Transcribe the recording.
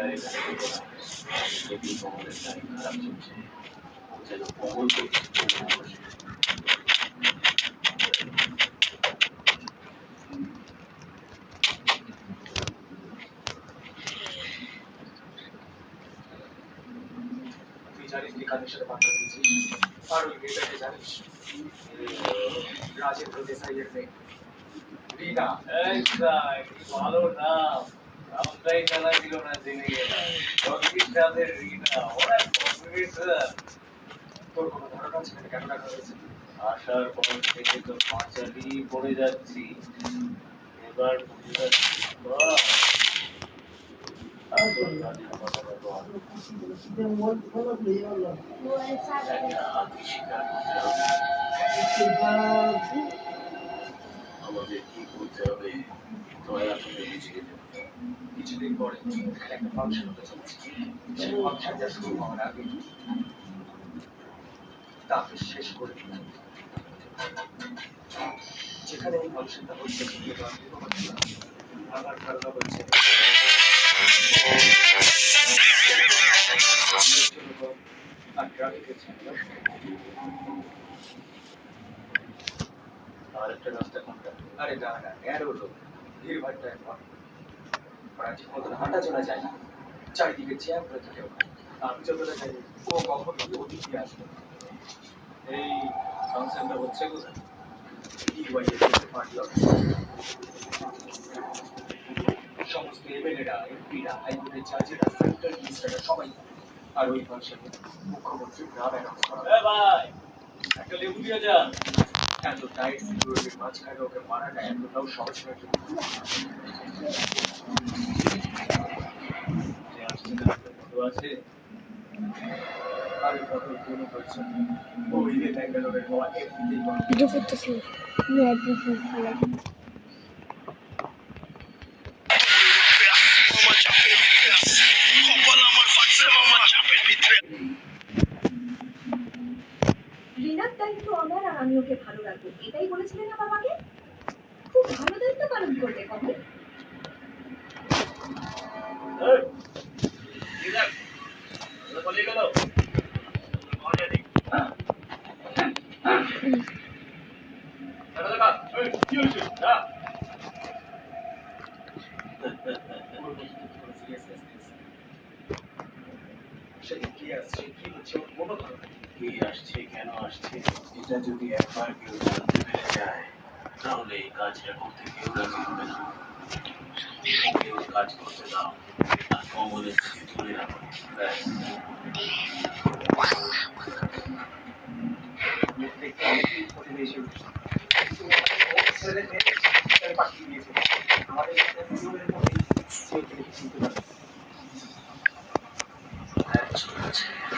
আর এখানে দেখো না, যদি কমলের তারিখ খারাপ চলছে, যেন কমল করছে বসে। তুই জানিস তুই কাদের সাথে পাত্তা দিয়েছিস? আর ওই মেয়েটাকে জানিস? রাজেন্দ্র দেশাইয়ের মেয়ে রিনা। ভালো নাম, নামটাই জানা ছিল না, জেনে গেলাম। জগদীশাদের রিনা, ওরা প্রফেসর। তোর কোনো ধারণা আছে না কেন ডাকা হয়েছে? আসার পর থেকে তো পাঁচালি পড়ে যাচ্ছি, এবার বুঝে যাচ্ছি। বাহ! আসল কাজের কথা বলো। আগে স্বীকার করতে হবে। আমাদের কি করতে হবে দয়া করে বুঝিয়ে দেবো। কিছুদিন পরে এখানে একটা ফাংশন হতে চলেছে। সেই ফাংশনটা শুরু হওয়ার আগে তাকে শেষ করে দিতে হবে। যেখানে এই ফাংশনটা হচ্ছে আমার ধারণা বলছে আর ট্রাফিকের ঝামেলা। আর একটা রাস্তা কোনটা? আরে না না, ন্যারো রোড, ভিড়ভাট্টা কম, ওরা ঠিক মতন হাঁটা চলা যায় না, চারিদিকে জ্যাম হয়ে থাকে। আমি যতটা জানি ও কখনো ওদিক দিয়ে আসবে না। এই ফাংশনটা হচ্ছে কোথায়? সমস্ত এমএলএরা, এমপিরা, হাইকোর্টের জাজেরা, সেন্ট্রাল মিনিস্টাররা সবাই। আর ওই ফাংশনে মুখ্যমন্ত্রীর নাম অ্যানাউন্স করা হবে। ভাই, একটা লেবু দিয়ে যান। এত টাইট সিকিউরিটির মাঝখানে ওকে মারাটা এতটাও সহজ নয়। যে আসছে না, একটা ফটো আছে? আরে ফটোর কোনো প্রয়োজন নেই। ও ঈদে ব্যাঙ্গালোরের হওয়া এমপিতেই বড়। ভিডিও করতেছি রিনার দায়িত্ব আমার, আর আমি ওকে ভালো রাখবো, এটাই বলেছিলেন না বাবাকে? খুব ভালো দায়িত্ব পালন করবে কমল। এই, কি দেখ? ওরা পালিয়ে গেল। মজা নেই। দেখা দেখা। এই, কি হয়েছে? যা। সেদিন কি আসছে, কি হচ্ছে ওর কোনো ধারণা নেই। কে আসছে, কেন আসছে, এটা যদি একবার কেউ জানতে পেরে যায়, তাহলে এই কাজটা করতে কেউ রাজি হবে না। কেউ কাজ করতে দাও, আর কমলের থেকে দূরে রাখো। ব্যাস। দেখতে অনেকেই প্রতিবেশী উঠছে। কিন্তু ও ছেলে মেয়ে পাঠিয়ে দিয়েছে। আমাদের জীবনের মধ্যে কেউ চিনতে পারে।